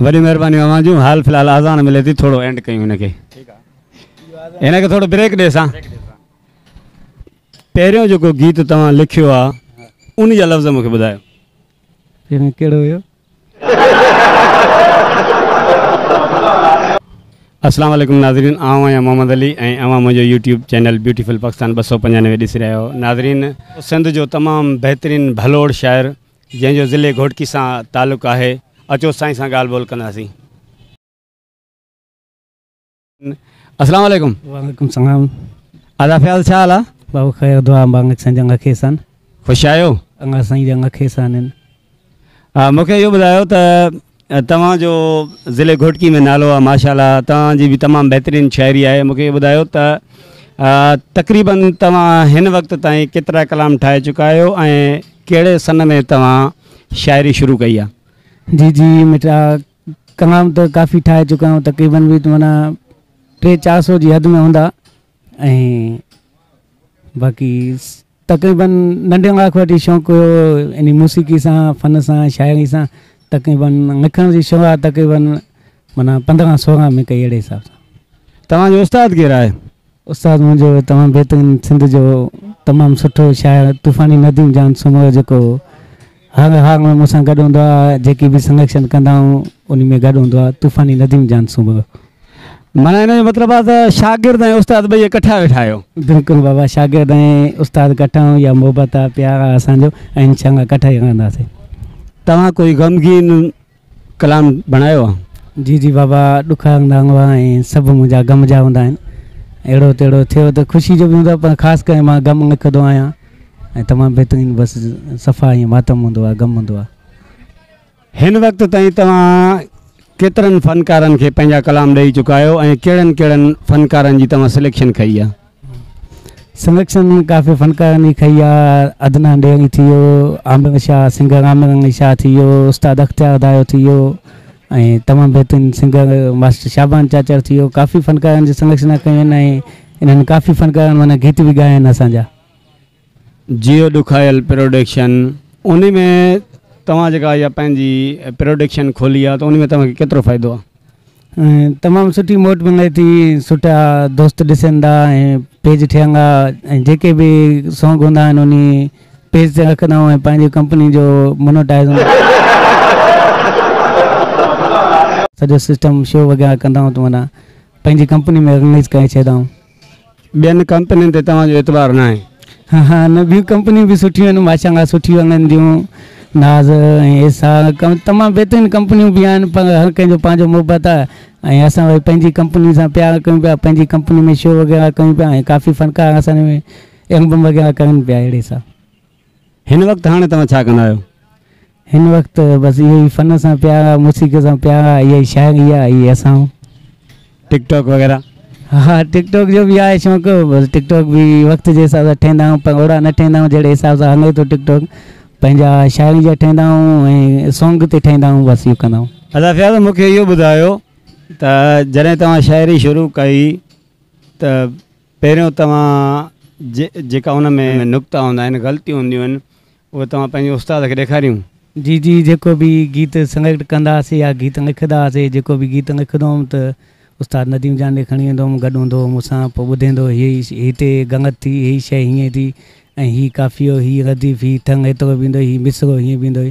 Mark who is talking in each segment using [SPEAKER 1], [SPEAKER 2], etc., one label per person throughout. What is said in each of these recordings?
[SPEAKER 1] वरी मेहरबानी अवां जूं हाल फ़िलहाल आज़ान मिले थी थोड़ो एंड कयूं हिनखे हिनखे थोड़ो ब्रेक ॾे सां पहिरियों जेको गीत तव्हां लिखियो आहे उन जा लफ़्ज़ मूंखे ॿुधायो
[SPEAKER 2] पहिरियों कहिड़ो हुयो
[SPEAKER 1] अस्सलाम वालेकुम नाज़रीन आऊं आहियां मोहम्मद अली ऐं अवां मुंहिंजो यूट्यूब चैनल ब्यूटीफुल पाकिस्तान 295 ॾिसी रहिया आहियो नाज़रीन सिंध जो तमामु बहितरीनु भलोड़ शाइर जंहिंजो ज़िले घोटकी सां तालुक़ु आहे अचो साईं सां ॻाल्हि ॿोल कंदासीं अस्सलाम वालेकुम
[SPEAKER 2] वालेकुम सलाम
[SPEAKER 1] आदा फ़याज़ छा हाल आहे
[SPEAKER 2] बाबू ख़ैर दुआ मांग संजंग खेसान
[SPEAKER 1] ख़ुशि आहियो
[SPEAKER 2] अंगा साईं जंग खेसान
[SPEAKER 1] मूंखे इहो ॿुधायो त तव्हांजो ज़िले घोटकी में नालो आहे माशाल्लाह तव्हांजी बि तमामु बहितरीनु शाइरी आहे मूंखे इहो ॿुधायो त तक़रीबन तव्हां हिन वक़्त ताईं केतिरा कलाम ठाहे चुका आहियो ऐं कहिड़े सन में तव्हां शाइरी शुरू कई आहे
[SPEAKER 2] जी जी मिटा कलाम तो काफ़ी ठाहे चुका हूँ तक़रीबन भी माना 300-400 जी हद में हूंदा ऐं बाक़ी तक़रीबन नंढे खां वठी शौक़ु हुयो इन मौसीक़ी सां फ़न सां शाइरी सां तक़रीबन लिखण जी शुरूआत तक़रीबन माना 15-16 में कई अहिड़े हिसाब सां
[SPEAKER 1] तव्हांजो उस्ताद केरु आहे
[SPEAKER 2] उस्ताद मुंहिंजो तमामु बहितरीनु सिंध जो तमामु सुठो शाइर तूफ़ानी नदीम जान सुमर जेको हर हार में मूंसां गॾु हूंदो आहे जेकी बि संरक्षण कंदा आहियूं उन में गॾु हूंदो आहे तूफ़ानी नदीम जान सुमर
[SPEAKER 1] माना हिन जो मतिलबु आहे त शागिर्द ऐं उस्ताद ॿई इकठा वेठा आहियो
[SPEAKER 2] बिल्कुलु बाबा शागिर्द ऐं उस्ताद इकठा आहियूं या मोहबत आहे प्यार आहे असांजो ऐं इंशाअल्लाह इकठा ई रहंदासीं
[SPEAKER 1] तव्हां कोई ग़मगीन कलाम बणायो आहे
[SPEAKER 2] जी जी बाबा ॾुखा हूंदा हुआ ऐं सभु मुंहिंजा ग़म जा हूंदा आहिनि अहिड़ो तेड़ो थियो त ख़ुशी जो बि हूंदो आहे पर ख़ासि करे मां ग़म लिखंदो आहियां ऐं तमामु बहितरीनु बसि सफ़ा ईअं मातम हूंदो आहे ग़म हूंदो आहे
[SPEAKER 1] हिन वक़्त ताईं तव्हां केतिरनि फ़नकारनि खे पंहिंजा कलाम ॾेई चुका आहियो ऐं कहिड़नि कहिड़नि फ़नकारनि जी तव्हां सिलेक्शन कई आहे
[SPEAKER 2] सिलेक्शन काफ़ी फ़नकारनि जी कई आहे अदनान ॾेरी थी वियो आमिर शाह सिंगर आमिर अली शाह थी वियो उस्ताद अख़्तियार दायो थी वियो ऐं तमामु बहितरीनु सिंगर मास्टर शाबान चाचर थी वियो काफ़ी फ़नकारनि जी सिलेक्शन कयूं आहिनि ऐं इन्हनि काफ़ी फ़नकारनि माना गीत बि ॻाया आहिनि असांजा
[SPEAKER 1] जियो ॾुखायल प्रोडक्शन उन में तव्हां जेका इहा पंहिंजी प्रोडक्शन खोली आहे त उन में तव्हांखे केतिरो फ़ाइदो आहे
[SPEAKER 2] तमामु सुठी मोट मिले थी सुठा दोस्त ॾिसनि था ऐं पेज ठहंदा ऐं जेके बि सॉन्ग हूंदा आहिनि उन पेज ते रखंदा आहियूं ऐं पंहिंजी कंपनी जो मोनोटाइज़ सॼो सिस्टम शो वग़ैरह कंदा आहियूं त माना पंहिंजी कंपनी में रिलीज़ करे छॾंदा आहियूं
[SPEAKER 1] ॿियनि कंपनियुनि ते तव्हांजो एतबार न आहे
[SPEAKER 2] हा न ॿियूं कंपनियूं बि सुठियूं आहिनि माशाल्लाह सुठियूं हलनि थियूं नाज़ ऐं एसा तमामु बहितरीनु कंपनियूं बि आहिनि पर हर कंहिंजो पंहिंजो मोहबत आहे ऐं असां वरी पंहिंजी कंपनी सां प्यारु कयूं पिया पंहिंजी कंपनी में शो वग़ैरह कयूं पिया ऐं काफ़ी फ़नकार असांजे में एल्बम वग़ैरह कनि पिया अहिड़े सां
[SPEAKER 1] हिन वक़्तु हाणे तव्हां छा कंदा आहियो
[SPEAKER 2] हिन वक़्तु बसि इहो ई फ़न सां प्यारु आहे मौसीक़ी सां प्यारु आहे इहा ई शाइरी आहे इहा असां
[SPEAKER 1] टिकटॉक वग़ैरह
[SPEAKER 2] हा टिकटॉक जो भी है शौक़ बस टिकटॉक भी वक्त जे हिसाब सां ठहंदा आहियूं पर ओड़ा न ठहंदा आहियूं जहिड़े हिसाब सां हले थो टिकटॉक पंहिंजा शाइरी जा ठहंदा आहियूं ऐं सॉन्ग ते ठहंदा आहियूं बसि इहो कंदा आहियूं
[SPEAKER 1] अदा फ़याज़ मूंखे इहो ॿुधायो त जॾहिं तव्हां शाइरी शुरू कई त पहिरियों तव्हां जेका उन में नुक़्ता हूंदा आहिनि ग़लतियूं हूंदियूं आहिनि उहे तव्हां पंहिंजे उस्ताद खे ॾेखारियूं
[SPEAKER 2] जी जी जेको बि गीत सिलेक्ट कंदा हुआसीं या गीत लिखंदा हुआसीं जेको बि गीत लिखंदो हुउमि त उस्ताद नदीम जान ॾे खणी वेंदो हुउमि गॾु हूंदो हुओ मूंसां पोइ ॿुधाईंदो हीअ हिते गंगत थी हीअ शइ हीअं थी ऐं हीअ काफ़ियो हीअ रदीफ़ हीअ थंग एतिरो बींदो हीअ मिसरो हीअं बींदो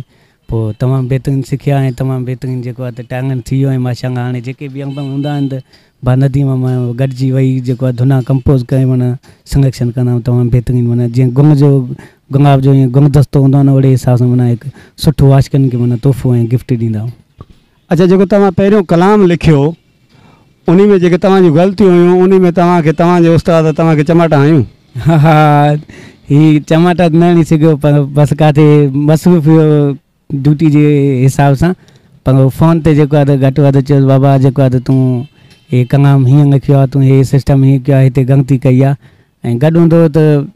[SPEAKER 2] पोइ तमामु बहितरीनु सिखिया ऐं तमामु बहितरीनु जेको आहे त टैलेंट थी वियो ऐं माशाल्लाह हाणे जेके बि एल्बम हूंदा आहिनि त भा नदीम मां गॾिजी वई जेको आहे धुना कंपोज़ करे माना सिलेक्शन कंदा आहियूं तमामु बहितरीनु माना जीअं गुलाब जो ईअं गुलदस्तो हूंदो आहे न ओड़े हिसाब सां माना हिकु सुठो आशिक़नि खे माना तोहफ़ो ऐं गिफ्ट ॾींदा आहियूं
[SPEAKER 1] अच्छा जेको तव्हां पहिरियों कलाम लिखियो उन में जेके तव्हांजूं ग़लतियूं हुयूं उन में तव्हांखे तव्हांजे उस्ताद तव्हांखे चमाटा हयूं
[SPEAKER 2] हा हा हीअ चमाटा न हणी सघियो पर बसि किथे मसरूफ़ हुयो ड्यूटी जे हिसाब सां पर फ़ोन ते जेको आहे त घटि वधि चयोसि बाबा जेको आहे त तूं हे कलाम हीअं लिखियो आहे तूं हे सिस्टम हीअं कयो आहे हिते ग़लती कई आहे ऐं गॾु हूंदो त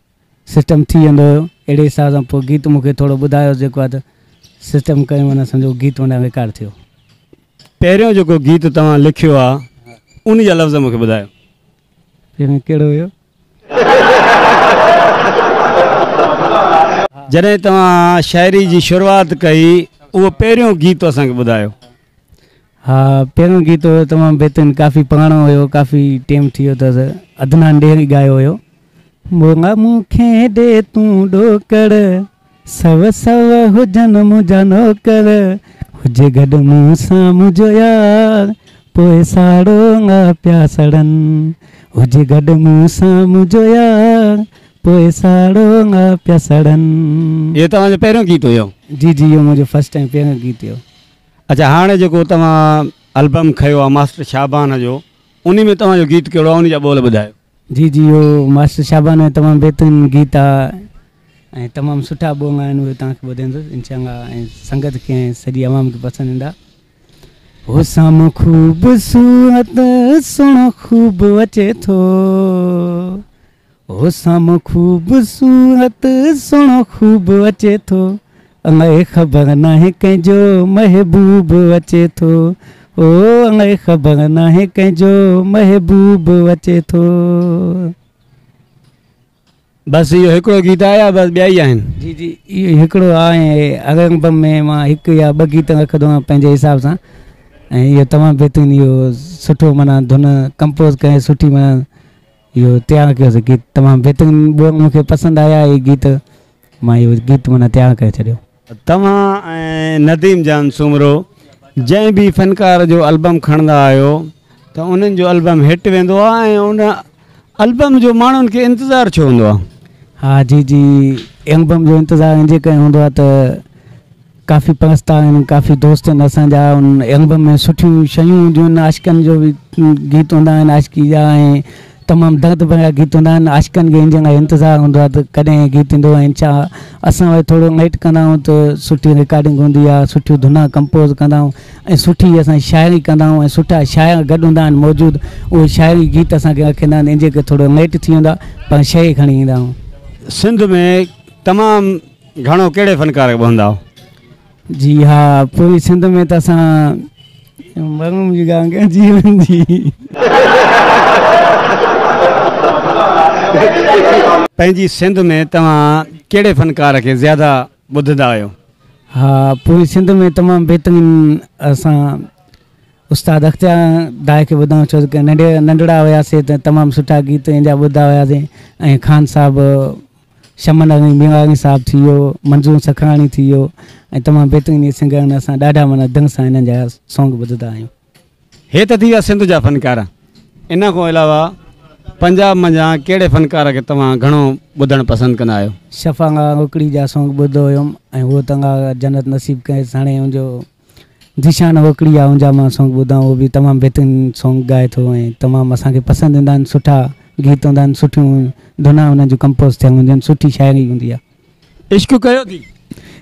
[SPEAKER 2] सिस्टम थी वेंदो हुयो अहिड़े हिसाब सां पोइ गीत मूंखे थोरो ॿुधायो जेको आहे त सिस्टम करे माना सम्झो गीत माना बेकार थियो
[SPEAKER 1] पहिरियों जेको गीत तव्हां लिखियो आहे उन जा लफ़्ज़ मूंखे ॿुधायो
[SPEAKER 2] पहिरियों कहिड़ो हुयो
[SPEAKER 1] जॾहिं तव्हां शाइरी जी शुरूआत कई उहो पहिरियों गीत असांखे ॿुधायो
[SPEAKER 2] हाँ, पहिरियों गीत हुयो तमामु बहितरीनु, काफ़ी पुराणो हुयो, काफ़ी टाइम थी वियो अथसि। अदनान ॾेरी ॻायो हुयो। मोंगा मूंखे ॾे तूं ॾोकड़, सव सव हुजनि मुंहिंजा नौकर, हुजे गॾु मूं सां मुंहिंजो यार, पोइ साड़ो पिया सड़नि, हुजे गॾु मूं सां मुंहिंजो यार, पोइ साड़ो पिया सड़नि।
[SPEAKER 1] ये तव्हांजो पहिरियों गीत हुयो?
[SPEAKER 2] जी जी, इहो मुंहिंजो फस्ट टाइम पहिरियों गीत हुयो।
[SPEAKER 1] अच्छा, हाणे जेको तव्हां एल्बम खयो आहे मास्टर शाबान जो, उन में तव्हांजो गीत कहिड़ो आहे, उन जा ॿोल ॿुधायो।
[SPEAKER 2] जी जी, इहो मास्टर शाबान में तमामु बहितरीनु गीत आहे ऐं तमामु सुठा ॿोल आहिनि, उहे तव्हांखे ॿुधाईंदुसि इंशाअल्लाह, ऐं संगत खे ऐं सॼी आवाम खे पसंदि ईंदा। हो साम्हूं ख़ूबसूरत सुहिणो ख़ूब अचे थो, हो साम्हूं ख़ूबसूरत सुहिणो ख़ूब अचे थो, अलाए ख़बर नाहे कंहिंजो महबूब अचे थो, ओ अलाए ख़बर नाहे कंहिंजो महबूब अचे थो।
[SPEAKER 1] बसि इहो हिकिड़ो गीत आहे या बसि ॿिया ई आहिनि?
[SPEAKER 2] जी जी, इहो हिकिड़ो आहे। एल्बम में मां हिकु या ॿ गीत रखंदो आहियां पंहिंजे हिसाब सां, ऐं इहो तमामु बहितरीनु, इहो सुठो माना धुन कंपोज़ करे सुठी माना इहो तयारु कयोसीं गीत, तमामु बहितरीनु ॿियो मूंखे पसंदि आया इहे गीत, मां इहो गीत माना तयारु करे छॾियो।
[SPEAKER 1] तव्हां ऐं नदीम जान सुमरो जंहिं बि फ़नकार जो एल्बम खणंदा आहियो त उन्हनि जो एल्बम हिट वेंदो आहे, ऐं उन एल्बम जो माण्हुनि खे इंतज़ारु छो हूंदो आहे?
[SPEAKER 2] हा जी जी, एल्बम जो इंतज़ारु इन जे करे हूंदो आहे त काफ़ी परस्ता आहिनि, काफ़ी दोस्त आहिनि असांजा, उन एल्बम में सुठियूं शयूं हूंदियूं आहिनि, आशिक़नि जो बि गीत हूंदा आहिनि, आशिकी जा, ऐं तमामु दर्द भरिया गीत हूंदा आहिनि। आशिक़नि खे इन जे लाइ इंतज़ारु हूंदो आहे त कॾहिं गीत ईंदो, ऐं छा असां वरी थोरो लेट कंदा आहियूं त सुठी रिकॉर्डिंग हूंदी आहे, सुठियूं धुना कंपोज़ कंदा आहियूं, ऐं सुठी असां शाइरी कंदा आहियूं, ऐं सुठा शाइर गॾु हूंदा आहिनि मौजूदु, उहे शाइरी गीत असांखे रखंदा आहिनि, इन जे करे थोरो लेट थी वेंदो आहे, पर शइ खणी ईंदा आहियूं।
[SPEAKER 1] सिंध में तमामु घणो कहिड़े फ़नकार खे ॿुधंदा आहियो? जी
[SPEAKER 2] हा, पूरी सिंध में त असां जीवन जी
[SPEAKER 1] पंहिंजी सिंध में तव्हां कहिड़े फ़नकार खे ज़्यादा ॿुधंदा आहियो?
[SPEAKER 2] हा, पूरी सिंध में तमामु बहितरीनु असां उस्ताद अख़्तियार दाए खे ॿुधूं, छो की नंढड़ा हुआसीं त तमामु सुठा गीत इन जा ॿुधंदा हुआसीं, ऐं ख़ान साहिबु, शमन अली मीरानी साहिबु थी वियो, मंजूर सखराणी थी वियो, ऐं तमामु बहितरीनु सिंगर आहिनि, असां ॾाढा माना दिलि सां हिननि जा सॉन्ग ॿुधंदा आहियूं।
[SPEAKER 1] हे त थी विया सिंध जा फ़नकार, इन खां अलावा पंजाब मंझां कहिड़े फ़नकार खे तव्हां घणो ॿुधणु पसंदि कंदा आहियो?
[SPEAKER 2] शफ़ांगा रोकड़ी जा सॉन्ग ॿुधो हुयुमि, ऐं उहो तव्हां जन्नत नसीब कये, हाणे हुनजो दिशान रोकड़ी आहे, हुनजा मां सॉन्ग ॿुधा, उहो बि तमामु बहितरीनु सॉन्ग ॻाए थो, ऐं तमामु असांखे पसंदि ईंदा आहिनि, सुठा गीत हूंदा आहिनि, सुठियूं धुना हुननि जूं कंपोज़ थियल हूंदियूं आहिनि, सुठी शाइरी हूंदी आहे।
[SPEAKER 1] इश्क़ कयो थी?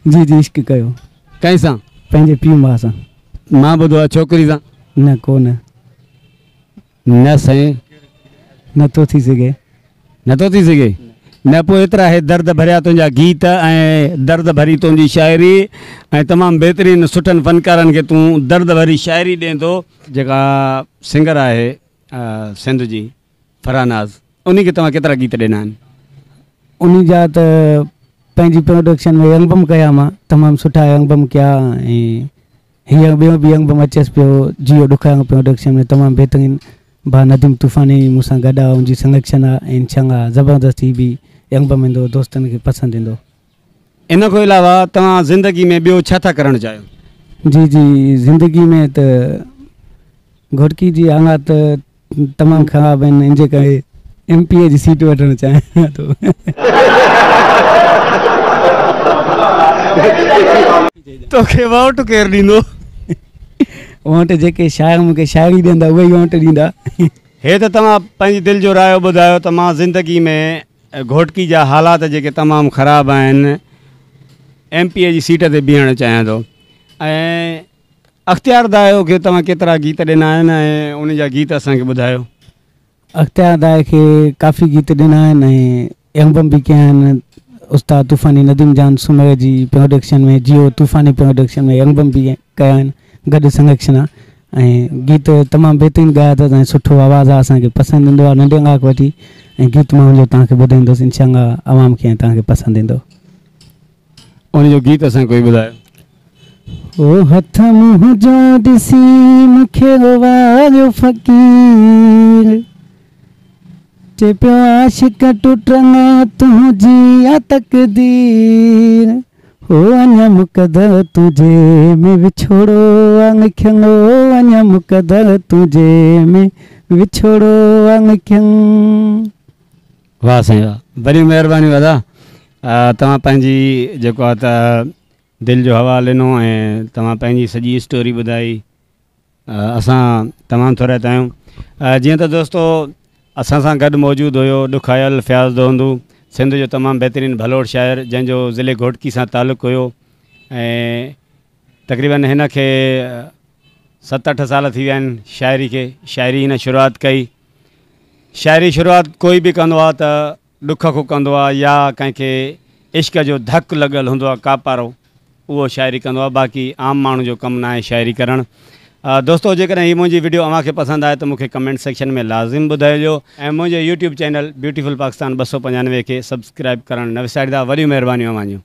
[SPEAKER 2] जी जी, इश्क़ कयो।
[SPEAKER 1] कंहिंसां?
[SPEAKER 2] पंहिंजे पीउ माउ सां।
[SPEAKER 1] मां ॿुधो आहे छोकिरी सां?
[SPEAKER 2] न, कोन।
[SPEAKER 1] न साईं,
[SPEAKER 2] नथो थी सघे।
[SPEAKER 1] नथो थी सघे? न, पोइ एतिरा हे दर्द भरिया तुंहिंजा गीत ऐं दर्द भरी तुंहिंजी शाइरी, ऐं तमामु बहितरीनु सुठनि फ़नकारनि खे तूं दर्द भरी शाइरी ॾिए थो, जेका सिंगर आहे सिंध जी फरानाज़, उन खे तव्हां केतिरा गीत ॾिना आहिनि?
[SPEAKER 2] उन जा त पंहिंजी प्रोडक्शन में एल्बम कया, मां तमामु सुठा एल्बम कया, ऐं हींअर ॿियो बि एल्बम अचेसि पियो जियो ॾुखायो प्रोडक्शन में, तमामु बहितरीनु भा नदीम तूफ़ानी मूंसां गॾु आहे, उनजी सिलेक्शन आहे, ऐं इंशाअल्लाह ज़बरदस्ती बि एल्बम ईंदो, दोस्तनि खे पसंदि ईंदो।
[SPEAKER 1] इन खां अलावा तव्हां ज़िंदगी में ॿियो छा था करणु चाहियो?
[SPEAKER 2] जी जी, ज़िंदगी में त घोटकी जी हालात तमामु ख़राबु आहिनि, इन जे करे MP जी सीट वठणु चाहियां थो।
[SPEAKER 1] तोखे वोट केरु ॾींदो?
[SPEAKER 2] वोट जेके शाइर मूंखे शाइरी ॾींदा उहे ई वोट ॾींदा।
[SPEAKER 1] हे त तव्हां पंहिंजी दिलि जो रायो ॿुधायो त मां ज़िंदगी में घोटकी जा हालात जेके तमामु ख़राबु आहिनि, MP जी सीट ते बीहणु चाहियां थो, ऐं अख़्तियार दायो खे तव्हां केतिरा गीत ॾिना आहिनि ऐं उन जा गीत असांखे ॿुधायो?
[SPEAKER 2] अख़्तियार दाए खे काफ़ी गीत ॾिना आहिनि ऐं एल्बम बि कया आहिनि, उस्ताद तूफ़ानी नदीम जान सुमर जी प्रोडक्शन में, जियो तूफ़ानी प्रोडक्शन में एल्बम बि कया आहिनि, गॾु संरक्षण आहे, ऐं गीत तमामु बहितरीनु ॻाया अथसि, ऐं सुठो आवाज़ु आहे, असांखे पसंदि ईंदो आहे नंढे खां वठी, ऐं गीत मां हुनजो तव्हांखे ॿुधाईंदुसि इंशाअल्लाह आवाम खे, ऐं तव्हांखे पसंदि ईंदो।
[SPEAKER 1] उनजो गीत असांखे कोई ॿुधायो?
[SPEAKER 2] ओ हथ मुंहुं जो ॾिसी मूंखे वारियो फ़क़ीर चे पियो आशिक टुटंदा तुंहिंजी आ तक़दीर हो अञा मुक़दर तुझे में विछोड़ो अंगख्यंगो अञा मुक़दर तुझे में विछोड़ो अंगख्यंग।
[SPEAKER 1] वाह साईं वाह, वॾी महिरबानी दादा। तव्हां पंहिंजी जेको आहे त दिलि जो हवालु ॾिनो ऐं तव्हां पंहिंजी सॼी स्टोरी ॿुधाई। असां तमामु थोरा आहियूं। जीअं त दोस्तो असां सां गॾु मौजूदु हुयो ॾुखायल फ़याज़ दोंदू, सिंध जो तमामु बहितरीनु भलोड़ शाइर जंहिंजो ज़िले घोटकी सां तालुक़ु हुयो ऐं तक़रीबन हिन खे 7-8 साल थी विया आहिनि शाइरी खे। शाइरी हिन शुरूआति कई। शाइरी शुरूआति कोई बि कंदो आहे त ॾुख खां कंदो आहे या कंहिंखे इश्क जो धकु लॻल हूंदो आहे कापारो, उहो शाइरी कंदो आहे। बाक़ी आम माण्हू जो कमु न आहे शाइरी करणु। दोस्तो जेकॾहिं हीअ मुंहिंजी वीडियो अव्हांखे पसंदि आहे त मूंखे कमेंट सेक्शन में लाज़िम ॿुधाइजो ऐं मुंहिंजे यूट्यूब चैनल ब्यूटीफुल पाकिस्तान 295 खे सब्सक्राइब करणु न विसारींदा। वॾियूं महिरबानियूं अव्हां जूं।